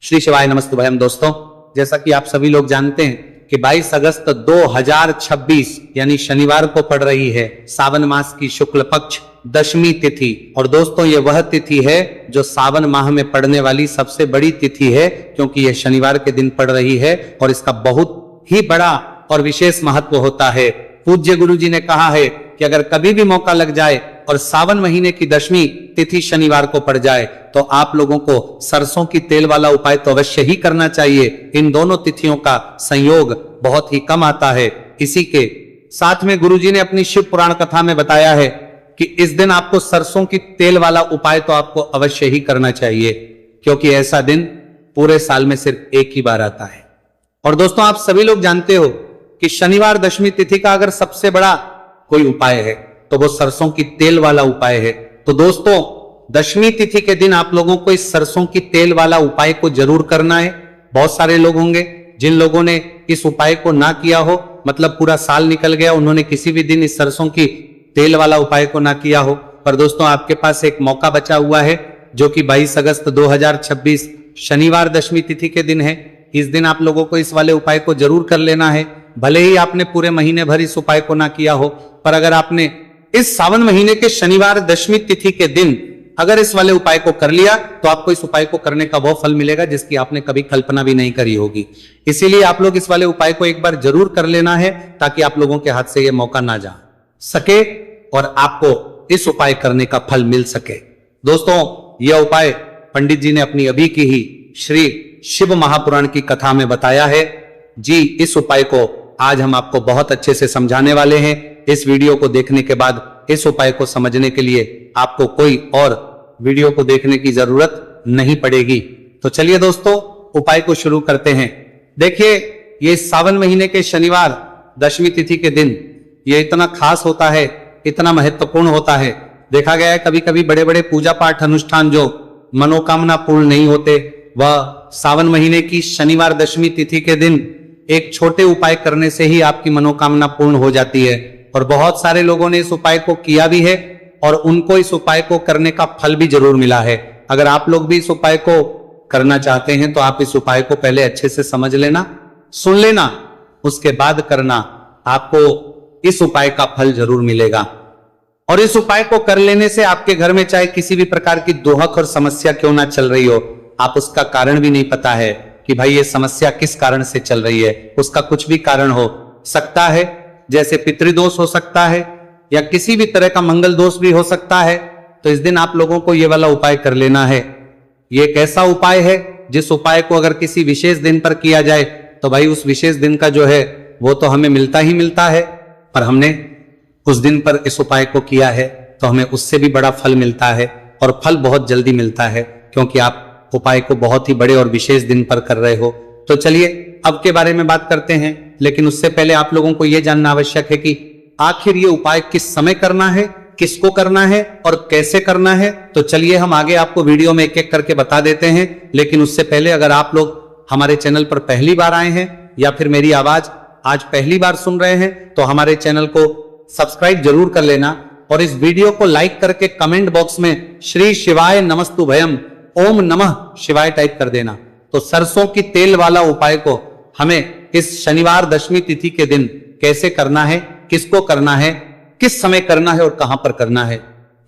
श्री शिवाय नमस्तुभयम। दोस्तों, जैसा कि आप सभी लोग जानते हैं कि 22 अगस्त 2026 यानी शनिवार को पड़ रही है सावन मास की शुक्ल पक्ष दशमी तिथि। और दोस्तों, ये वह तिथि है जो सावन माह में पड़ने वाली सबसे बड़ी तिथि है, क्योंकि यह शनिवार के दिन पड़ रही है और इसका बहुत ही बड़ा और विशेष महत्व होता है। पूज्य गुरु जी ने कहा है कि अगर कभी भी मौका लग जाए और सावन महीने की दशमी तिथि शनिवार को पड़ जाए तो आप लोगों को सरसों की तेल वाला उपाय तो अवश्य ही करना चाहिए। इन दोनों तिथियों का संयोग बहुत ही कम आता है। इसी के साथ में गुरु जी ने अपनी शिव पुराण कथा में बताया है कि इस दिन आपको सरसों की तेल वाला उपाय तो आपको अवश्य ही करना चाहिए, क्योंकि ऐसा दिन पूरे साल में सिर्फ एक ही बार आता है। और दोस्तों, आप सभी लोग जानते हो कि शनिवार दशमी तिथि का अगर सबसे बड़ा कोई उपाय है तो वो सरसों की तेल वाला उपाय है। तो दोस्तों, दशमी तिथि के दिन आप लोगों को इस सरसों की तेल वाला उपाय को जरूर करना है। बहुत सारे लोग होंगे जिन लोगों ने इस उपाय को ना किया हो, मतलब पूरा साल निकल गया, उन्होंने किसी भी दिन इस सरसों की तेल वाला उपाय को ना किया हो। पर दोस्तों, आपके पास एक मौका बचा हुआ है जो कि 22 अगस्त 2026 शनिवार दशमी तिथि के दिन है। इस दिन आप लोगों को इस वाले उपाय को जरूर कर लेना है। भले ही आपने पूरे महीने भर इस उपाय को ना किया हो, पर अगर आपने इस सावन महीने के शनिवार दशमी तिथि के दिन अगर इस वाले उपाय को कर लिया तो आपको इस उपाय को करने का वो फल मिलेगा जिसकी आपने कभी कल्पना भी नहीं करी होगी। इसीलिए आप लोग इस वाले उपाय को एक बार जरूर कर लेना है, ताकि आप लोगों के हाथ से यह मौका ना जा सके और आपको इस उपाय करने का फल मिल सके। दोस्तों, यह उपाय पंडित जी ने अपनी अभी की ही श्री शिव महापुराण की कथा में बताया है जी। इस उपाय को आज हम आपको बहुत अच्छे से समझाने वाले हैं। इस वीडियो को देखने के बाद इस उपाय को समझने के लिए आपको कोई और वीडियो को देखने की जरूरत नहीं पड़ेगी। तो चलिए दोस्तों, उपाय को शुरू करते हैं। देखिए, ये सावन महीने के शनिवार दशमी तिथि के दिन ये इतना खास होता है, इतना महत्वपूर्ण होता है। देखा गया है कभी कभी बड़े बड़े पूजा पाठ अनुष्ठान जो मनोकामना पूर्ण नहीं होते, वह सावन महीने की शनिवार दशमी तिथि के दिन एक छोटे उपाय करने से ही आपकी मनोकामना पूर्ण हो जाती है। और बहुत सारे लोगों ने इस उपाय को किया भी है और उनको इस उपाय को करने का फल भी जरूर मिला है। अगर आप लोग भी इस उपाय को करना चाहते हैं तो आप इस उपाय को पहले अच्छे से समझ लेना, सुन लेना, उसके बाद करना। आपको इस उपाय का फल जरूर मिलेगा। और इस उपाय को कर लेने से आपके घर में चाहे किसी भी प्रकार की दोहक और समस्या क्यों ना चल रही हो, आप उसका कारण भी नहीं पता है कि भाई ये समस्या किस कारण से चल रही है, उसका कुछ भी कारण हो सकता है, जैसे पितृदोष हो सकता है या किसी भी तरह का मंगल दोष भी हो सकता है। तो इस दिन आप लोगों को ये वाला उपाय कर लेना है। ये एक ऐसा उपाय है जिस उपाय को अगर किसी विशेष दिन पर किया जाए तो भाई उस विशेष दिन का जो है वो तो हमें मिलता ही मिलता है, पर हमने उस दिन पर इस उपाय को किया है तो हमें उससे भी बड़ा फल मिलता है, और फल बहुत जल्दी मिलता है, क्योंकि आप उपाय को बहुत ही बड़े और विशेष दिन पर कर रहे हो। तो चलिए अब के बारे में बात करते हैं, लेकिन उससे पहले आप लोगों को यह जानना आवश्यक है कि आखिर ये उपाय किस समय करना है, किसको करना है और कैसे करना है। तो चलिए हम आगे आपको वीडियो में एक एक करके बता देते हैं। लेकिन उससे पहले अगर आप लोग हमारे चैनल पर पहली बार आए हैं या फिर मेरी आवाज आज पहली बार सुन रहे हैं तो हमारे चैनल को सब्सक्राइब जरूर कर लेना और इस वीडियो को लाइक करके कमेंट बॉक्स में श्री शिवाय नमस्तुभयम ओम नमः शिवाय टाइप कर देना। तो सरसों की तेल वाला उपाय को हमें इस शनिवार दशमी तिथि के दिन कैसे करना है, किसको करना है, किस समय करना है और कहां पर करना है,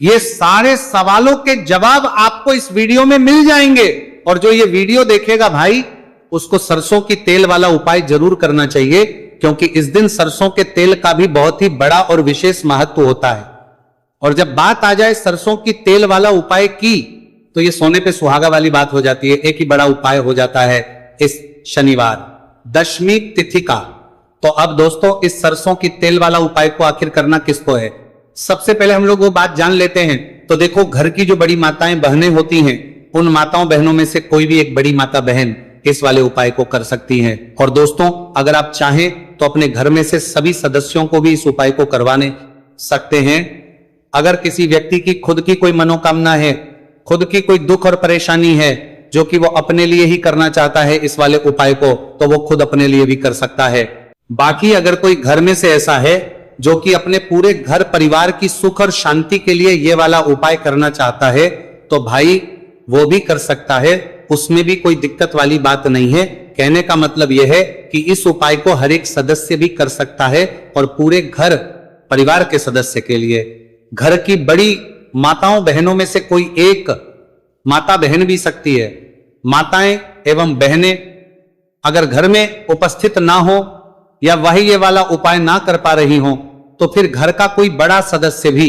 ये सारे सवालों के जवाब आपको इस वीडियो में मिल जाएंगे। और जो ये वीडियो देखेगा भाई, उसको सरसों की तेल वाला उपाय जरूर करना चाहिए, क्योंकि इस दिन सरसों के तेल का भी बहुत ही बड़ा और विशेष महत्व होता है। और जब बात आ जाए सरसों की तेल वाला उपाय की, तो ये सोने पे सुहागा वाली बात हो जाती है। एक ही बड़ा उपाय हो जाता है इस शनिवार दशमी तिथि का। तो अब दोस्तों, इस सरसों की तेल वाला उपाय को आखिर करना किसको है, सबसे पहले हम लोग वो बात जान लेते हैं। तो देखो, घर की जो बड़ी माताएं बहनें होती हैं, उन माताओं बहनों में से कोई भी एक बड़ी माता बहन इस वाले उपाय को कर सकती हैं। और दोस्तों, अगर आप चाहें तो अपने घर में से सभी सदस्यों को भी इस उपाय को करवाने सकते हैं। अगर किसी व्यक्ति की खुद की कोई मनोकामना है, खुद की कोई दुख और परेशानी है जो कि वो अपने लिए ही करना चाहता है इस वाले उपाय को, तो वो खुद अपने लिए भी कर सकता है। बाकी अगर कोई घर में से ऐसा है जो कि अपने पूरे घर परिवार की सुख और शांति के लिए ये वाला उपाय करना चाहता है, तो भाई वो भी कर सकता है। उसमें भी कोई दिक्कत वाली बात नहीं है। कहने का मतलब यह है कि इस उपाय को हर एक सदस्य भी कर सकता है और पूरे घर परिवार के सदस्य के लिए, घर की बड़ी माताओं बहनों में से कोई एक माता बहन भी सकती है। माताएं एवं बहनें अगर घर में उपस्थित ना हो या वही ये वाला उपाय ना कर पा रही हो, तो फिर घर का कोई बड़ा सदस्य भी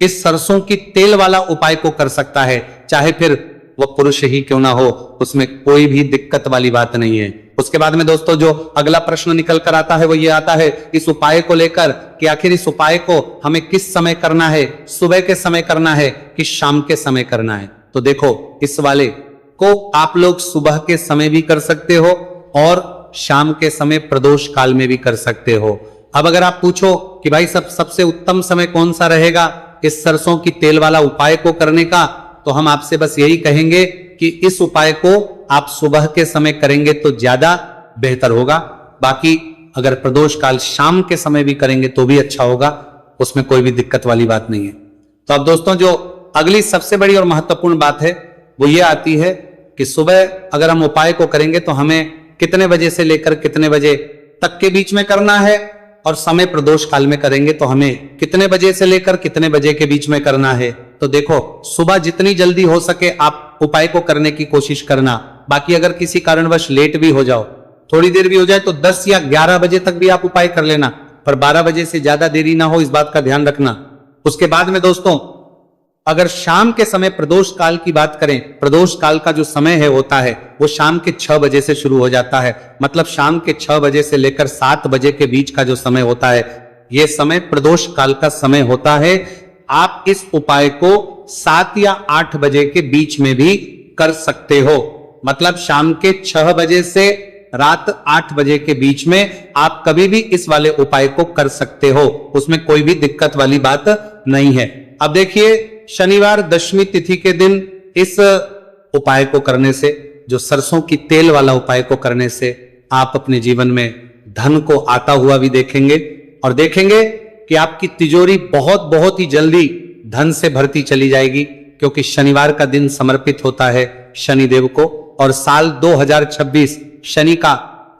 इस सरसों की तेल वाला उपाय को कर सकता है, चाहे फिर वह पुरुष ही क्यों ना हो, उसमें कोई भी दिक्कत वाली बात नहीं है। उसके बाद में दोस्तों जो अगला प्रश्न निकल कर आता है वो ये आता है इस उपाय को लेकर कि आखिर इस उपाय को हमें किस समय करना है, सुबह के समय करना है कि शाम के समय करना है। तो देखो, इस वाले को आप लोग सुबह के समय भी कर सकते हो और शाम के समय प्रदोष काल में भी कर सकते हो। अब अगर आप पूछो कि भाई सबसे उत्तम समय कौन सा रहेगा इस सरसों की तेल वाला उपाय को करने का, तो हम आपसे बस यही कहेंगे कि इस उपाय को आप सुबह के समय करेंगे तो ज्यादा बेहतर होगा। बाकी अगर प्रदोष काल शाम के समय भी करेंगे तो भी अच्छा होगा, उसमें कोई भी दिक्कत वाली बात नहीं है। तो अब दोस्तों जो अगली सबसे बड़ी और महत्वपूर्ण बात है वो ये आती है कि सुबह अगर हम उपाय को करेंगे तो हमें कितने बजे से लेकर कितने बजे तक के बीच में करना है, और समय प्रदोष काल में करेंगे तो हमें कितने बजे से लेकर कितने बजे के बीच में करना है। तो देखो, सुबह जितनी जल्दी हो सके आप उपाय को करने की कोशिश करना। बाकी अगर किसी कारणवश लेट भी हो जाओ, थोड़ी देर भी हो जाए, तो 10 या 11 बजे तक भी आप उपाय कर लेना, पर 12 बजे से ज्यादा देरी ना हो, इस बात का ध्यान रखना। उसके बाद में दोस्तों अगर शाम के समय प्रदोष काल की बात करें, प्रदोष काल का जो समय है होता है वो शाम के 6 बजे से शुरू हो जाता है। मतलब शाम के 6 बजे से लेकर 7 बजे के बीच का जो समय होता है, यह समय प्रदोष काल का समय होता है। आप इस उपाय को 7 या 8 बजे के बीच में भी कर सकते हो। मतलब शाम के 6 बजे से रात 8 बजे के बीच में आप कभी भी इस वाले उपाय को कर सकते हो, उसमें कोई भी दिक्कत वाली बात नहीं है। अब देखिए, शनिवार दशमी तिथि के दिन इस उपाय को करने से, जो सरसों की तेल वाला उपाय को करने से, आप अपने जीवन में धन को आता हुआ भी देखेंगे और देखेंगे कि आपकी तिजोरी बहुत बहुत ही जल्दी धन से भरती चली जाएगी, क्योंकि शनिवार का दिन समर्पित होता है शनिदेव को और साल 2026 शनि का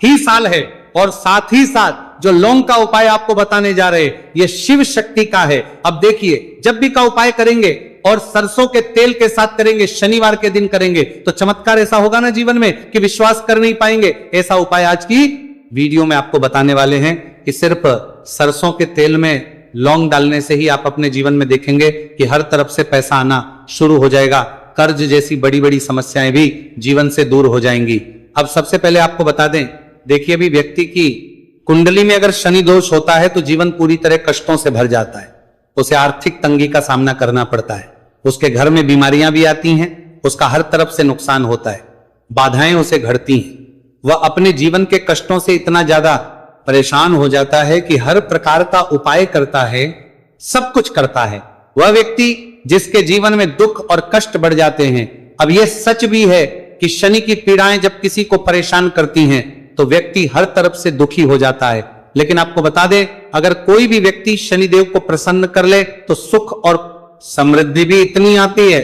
ही साल है। और साथ ही साथ जो लौंग का उपाय आपको बताने जा रहे हैं ये शिव शक्ति का है। अब देखिए, जब भी का उपाय करेंगे और सरसों के तेल के साथ करेंगे, शनिवार के दिन करेंगे, तो चमत्कार ऐसा होगा ना जीवन में कि विश्वास कर नहीं पाएंगे। ऐसा उपाय आज की वीडियो में आपको बताने वाले हैं कि सिर्फ सरसों के तेल में लौंग डालने से ही आप अपने जीवन में देखेंगे कि हर तरफ से पैसा आना शुरू हो जाएगा, कर्ज जैसी बड़ी बड़ी समस्याएं भी जीवन से दूर हो जाएंगी। अब सबसे पहले आपको बता दें, देखिए अभी व्यक्ति की कुंडली में अगर शनि दोष होता है तो जीवन पूरी तरह कष्टों से भर जाता है, उसे आर्थिक तंगी का सामना करना पड़ता है, उसके घर में बीमारियां भी आती हैं, उसका हर तरफ से नुकसान होता है, बाधाएं उसे घड़ती हैं, वह अपने जीवन के कष्टों से इतना ज्यादा परेशान हो जाता है कि हर प्रकार का उपाय करता है, सब कुछ करता है। वह व्यक्ति जिसके जीवन में दुख और कष्ट बढ़ जाते हैं। अब यह सच भी है कि शनि की पीड़ाएं जब किसी को परेशान करती हैं तो व्यक्ति हर तरफ से दुखी हो जाता है। लेकिन आपको बता दें, अगर कोई भी व्यक्ति शनिदेव को प्रसन्न कर ले तो सुख और समृद्धि भी इतनी आती है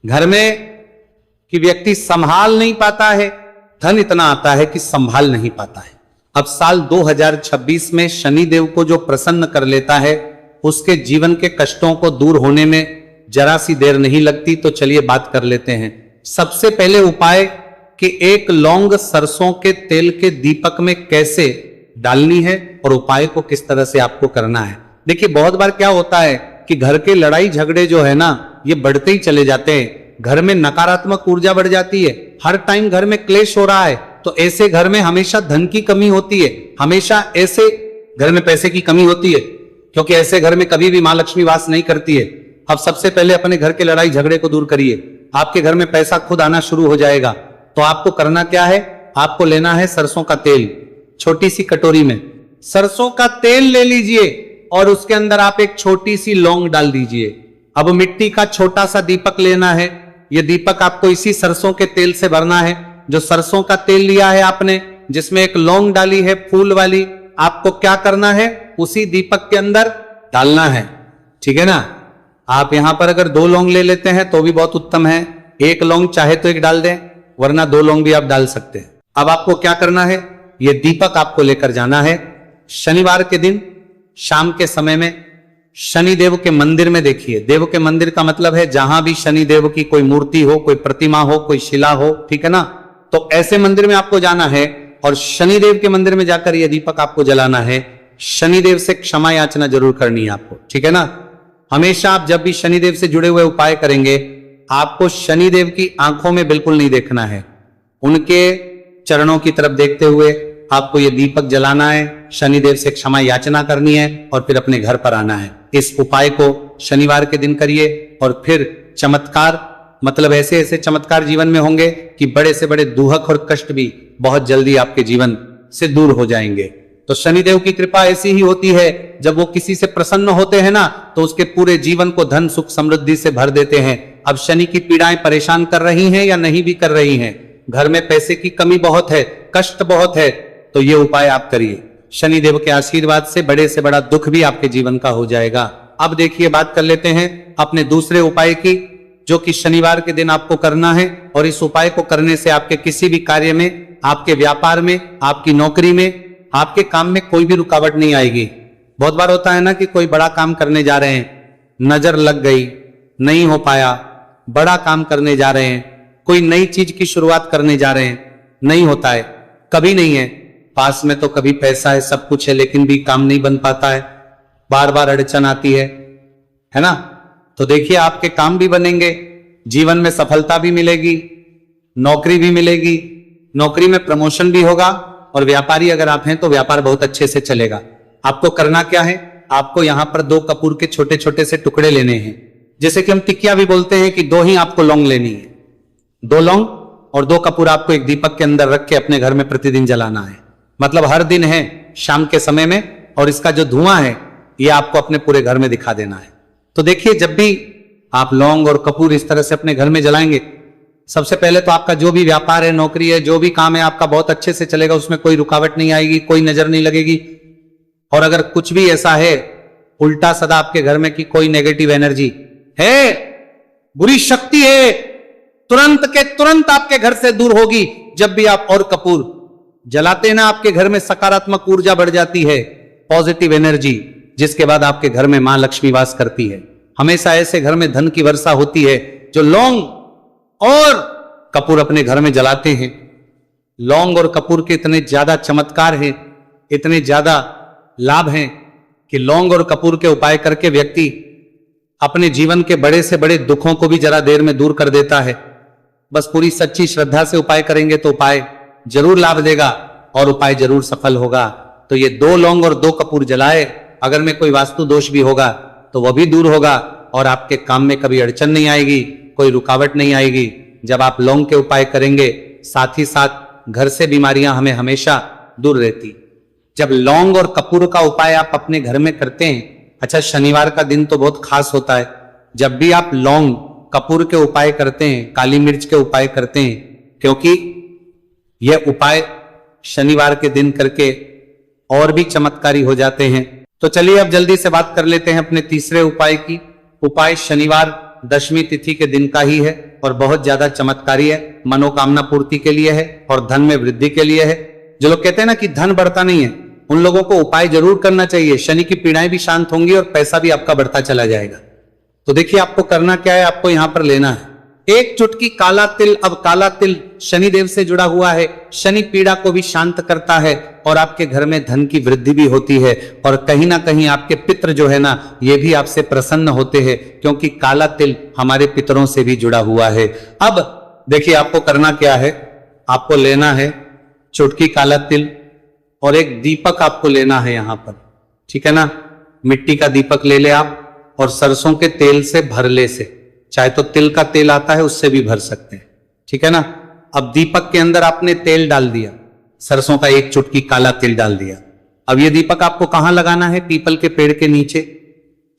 घर में कि व्यक्ति संभाल नहीं पाता है, धन इतना आता है कि संभाल नहीं पाता है। अब साल 2026 में शनिदेव को जो प्रसन्न कर लेता है उसके जीवन के कष्टों को दूर होने में जरा सी देर नहीं लगती। तो चलिए बात कर लेते हैं। सबसे पहले उपाय कि एक लौंग सरसों के तेल के दीपक में कैसे डालनी है और उपाय को किस तरह से आपको करना है। देखिए, बहुत बार क्या होता है कि घर के लड़ाई झगड़े जो है ना, ये बढ़ते ही चले जाते हैं, घर में नकारात्मक ऊर्जा बढ़ जाती है, हर टाइम घर में क्लेश हो रहा है, तो ऐसे घर में हमेशा धन की कमी होती है, हमेशा ऐसे घर में पैसे की कमी होती है, क्योंकि ऐसे घर में कभी भी मां लक्ष्मी वास नहीं करती है। अब सबसे पहले अपने घर के लड़ाई झगड़े को दूर करिए, आपके घर में पैसा खुद आना शुरू हो जाएगा। तो आपको करना क्या है, आपको लेना है सरसों का तेल, छोटी सी कटोरी में सरसों का तेल ले लीजिए और उसके अंदर आप एक छोटी सी लौंग डाल दीजिए। अब मिट्टी का छोटा सा दीपक लेना है, यह दीपक आपको इसी सरसों के तेल से भरना है। जो सरसों का तेल लिया है आपने, जिसमें एक लौंग डाली है फूल वाली, आपको क्या करना है, उसी दीपक के अंदर डालना है। ठीक है ना। आप यहां पर अगर 2 लौंग ले लेते हैं तो भी बहुत उत्तम है, 1 लौंग चाहे तो 1 डाल दें, वरना 2 लौंग भी आप डाल सकते हैं। अब आपको क्या करना है, ये दीपक आपको लेकर जाना है शनिवार के दिन शाम के समय में शनिदेव के मंदिर में। देखिए, देव के मंदिर का मतलब है जहां भी शनिदेव की कोई मूर्ति हो, कोई प्रतिमा हो, कोई शिला हो, ठीक है ना, तो ऐसे मंदिर में आपको जाना है और शनिदेव के मंदिर में जाकर यह दीपक आपको जलाना है। शनिदेव से क्षमा याचना जरूर करनी है आपको, ठीक है ना। हमेशा आप जब भी शनिदेव से जुड़े हुए उपाय करेंगे, आपको शनिदेव की आंखों में बिल्कुल नहीं देखना है, उनके चरणों की तरफ देखते हुए आपको यह दीपक जलाना है, शनिदेव से क्षमा याचना करनी है और फिर अपने घर पर आना है। इस उपाय को शनिवार के दिन करिए और फिर चमत्कार, मतलब ऐसे ऐसे चमत्कार जीवन में होंगे कि बड़े से बड़े दुहक और कष्ट भी बहुत जल्दी आपके जीवन से दूर हो जाएंगे। तो शनिदेव की कृपा ऐसी ही होती है, जब वो किसी से प्रसन्न होते हैं ना, तो उसके पूरे जीवन को धन सुख समृद्धि से भर देते हैं। अब शनि की पीड़ाएं परेशान कर रही हैं या नहीं भी कर रही हैं, घर में पैसे की कमी बहुत है, कष्ट बहुत है, तो ये उपाय आप करिए। शनिदेव के आशीर्वाद से बड़े से बड़ा दुख भी आपके जीवन का हो जाएगा। अब देखिए, बात कर लेते हैं अपने दूसरे उपाय की, जो कि शनिवार के दिन आपको करना है। और इस उपाय को करने से आपके किसी भी कार्य में, आपके व्यापार में, आपकी नौकरी में, आपके काम में कोई भी रुकावट नहीं आएगी। बहुत बार होता है ना कि कोई बड़ा काम करने जा रहे हैं, नजर लग गई, नहीं हो पाया, बड़ा काम करने जा रहे हैं, कोई नई चीज की शुरुआत करने जा रहे हैं, नहीं होता है, कभी नहीं है, पास में तो कभी पैसा है, सब कुछ है, लेकिन भी काम नहीं बन पाता है, बार बार अड़चन आती है ना। तो देखिए, आपके काम भी बनेंगे, जीवन में सफलता भी मिलेगी, नौकरी भी मिलेगी, नौकरी में प्रमोशन भी होगा, और व्यापारी अगर आप हैं तो व्यापार बहुत अच्छे से चलेगा। आपको करना क्या है, आपको यहां पर 2 कपूर के छोटे छोटे से टुकड़े लेने हैं, जैसे कि हम टिकिया भी बोलते हैं कि 2 ही आपको लौंग लेनी है, 2 लौंग और 2 कपूर आपको एक दीपक के अंदर रख के अपने घर में प्रतिदिन जलाना है। मतलब हर दिन है शाम के समय में, और इसका जो धुआं है ये आपको अपने पूरे घर में दिखा देना है। तो देखिए, जब भी आप लौंग और कपूर इस तरह से अपने घर में जलाएंगे, सबसे पहले तो आपका जो भी व्यापार है, नौकरी है, जो भी काम है आपका बहुत अच्छे से चलेगा, उसमें कोई रुकावट नहीं आएगी, कोई नजर नहीं लगेगी। और अगर कुछ भी ऐसा है उल्टा सदा आपके घर में कि कोई नेगेटिव एनर्जी है, बुरी शक्ति है, तुरंत के तुरंत आपके घर से दूर होगी। जब भी आप और कपूर जलाते हैं ना, आपके घर में सकारात्मक ऊर्जा बढ़ जाती है, पॉजिटिव एनर्जी, जिसके बाद आपके घर में मां लक्ष्मी वास करती है। हमेशा ऐसे घर में धन की वर्षा होती है जो लौंग और कपूर अपने घर में जलाते हैं। लौंग और कपूर के इतने ज्यादा चमत्कार हैं, इतने ज्यादा लाभ हैं कि लौंग और कपूर के उपाय करके व्यक्ति अपने जीवन के बड़े से बड़े दुखों को भी जरा देर में दूर कर देता है। बस पूरी सच्ची श्रद्धा से उपाय करेंगे तो उपाय जरूर लाभ देगा और उपाय जरूर सफल होगा। तो ये 2 लौंग और 2 कपूर जलाए, अगर में कोई वास्तु दोष भी होगा तो वह भी दूर होगा और आपके काम में कभी अड़चन नहीं आएगी, कोई रुकावट नहीं आएगी। जब आप लौंग के उपाय करेंगे, साथ ही साथ घर से बीमारियां हमें हमेशा दूर रहती। जब लौंग और कपूर का उपाय आप अपने घर में करते हैं, अच्छा शनिवार का दिन तो बहुत खास होता है, जब भी आप लौंग कपूर के उपाय करते हैं, काली मिर्च के उपाय करते हैं, क्योंकि यह उपाय शनिवार के दिन करके और भी चमत्कारी हो जाते हैं। तो चलिए अब जल्दी से बात कर लेते हैं अपने तीसरे उपाय की। उपाय शनिवार दशमी तिथि के दिन का ही है और बहुत ज्यादा चमत्कारी है, मनोकामना पूर्ति के लिए है और धन में वृद्धि के लिए है। जो लोग कहते हैं ना कि धन बढ़ता नहीं है, उन लोगों को उपाय जरूर करना चाहिए, शनि की पीड़ाएं भी शांत होंगी और पैसा भी आपका बढ़ता चला जाएगा। तो देखिए आपको करना क्या है, आपको यहां पर लेना है 1 चुटकी काला तिल। अब काला तिल शनिदेव से जुड़ा हुआ है, शनि पीड़ा को भी शांत करता है और आपके घर में धन की वृद्धि भी होती है और कहीं ना कहीं आपके पितृ जो है ना, ये भी आपसे प्रसन्न होते हैं, क्योंकि काला तिल हमारे पितरों से भी जुड़ा हुआ है। अब देखिए आपको करना क्या है, आपको लेना है चुटकी काला तिल और एक दीपक आपको लेना है यहां पर, ठीक है ना। मिट्टी का दीपक ले ले आप और सरसों के तेल से भरले से, चाहे तो तिल का तेल आता है उससे भी भर सकते हैं, ठीक है ना। अब दीपक के अंदर आपने तेल डाल दिया, सरसों का 1 चुटकी काला तिल डाल दिया। अब ये दीपक आपको कहां लगाना है, पीपल के पेड़ के नीचे।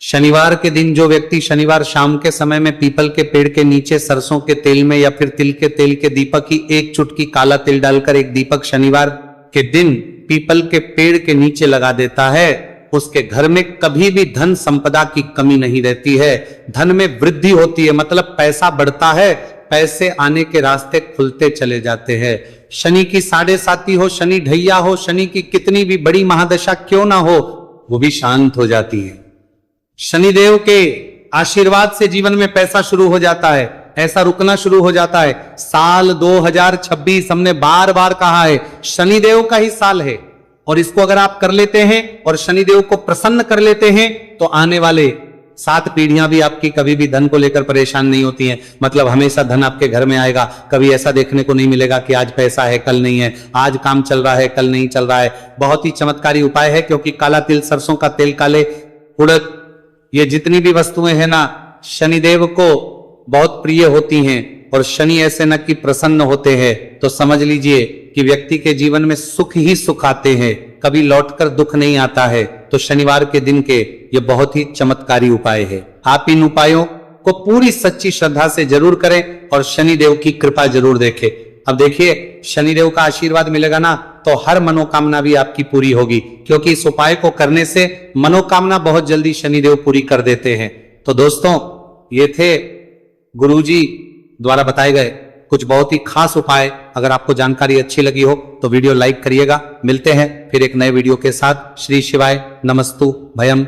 शनिवार के दिन जो व्यक्ति शनिवार शाम के समय में पीपल के पेड़ के नीचे सरसों के तेल में या फिर तिल के तेल के दीपक ही 1 चुटकी काला तिल डालकर एक दीपक शनिवार के दिन पीपल के पेड़ के नीचे लगा देता है, उसके घर में कभी भी धन संपदा की कमी नहीं रहती है, धन में वृद्धि होती है, मतलब पैसा बढ़ता है, पैसे आने के रास्ते खुलते चले जाते हैं। शनि की 7.5 हो, शनि ढैया हो, शनि की कितनी भी बड़ी महादशा क्यों ना हो, वो भी शांत हो जाती है। शनिदेव के आशीर्वाद से जीवन में पैसा शुरू हो जाता है, ऐसा रुकना शुरू हो जाता है। साल 2026 हमने बार बार कहा है, शनिदेव का ही साल है, और इसको अगर आप कर लेते हैं और शनिदेव को प्रसन्न कर लेते हैं तो आने वाले 7 पीढ़ियां भी आपकी कभी भी धन को लेकर परेशान नहीं होती हैं। मतलब हमेशा धन आपके घर में आएगा। कभी ऐसा देखने को नहीं मिलेगा कि आज पैसा है कल नहीं है, आज काम चल रहा है कल नहीं चल रहा है। बहुत ही चमत्कारी उपाय है, क्योंकि काला तिल, सरसों का तेल, काले उड़द, ये जितनी भी वस्तुएं हैं ना, शनिदेव को बहुत प्रिय होती हैं। और शनि ऐसे न कि प्रसन्न होते हैं तो समझ लीजिए कि व्यक्ति के जीवन में सुख ही सुख आते हैं, कभी लौटकर दुख नहीं आता है। तो शनिवार के दिन के ये बहुत ही चमत्कारी उपाय है। आप इन उपायों को पूरी सच्ची श्रद्धा से जरूर करें और शनिदेव की कृपा जरूर देखें। अब देखिए, शनिदेव का आशीर्वाद मिलेगा ना तो हर मनोकामना भी आपकी पूरी होगी, क्योंकि इस उपाय को करने से मनोकामना बहुत जल्दी शनिदेव पूरी कर देते हैं। तो दोस्तों, ये थे गुरुजी द्वारा बताए गए कुछ बहुत ही खास उपाय। अगर आपको जानकारी अच्छी लगी हो तो वीडियो लाइक करिएगा। मिलते हैं फिर एक नए वीडियो के साथ। श्री शिवाय नमस्तु भयम।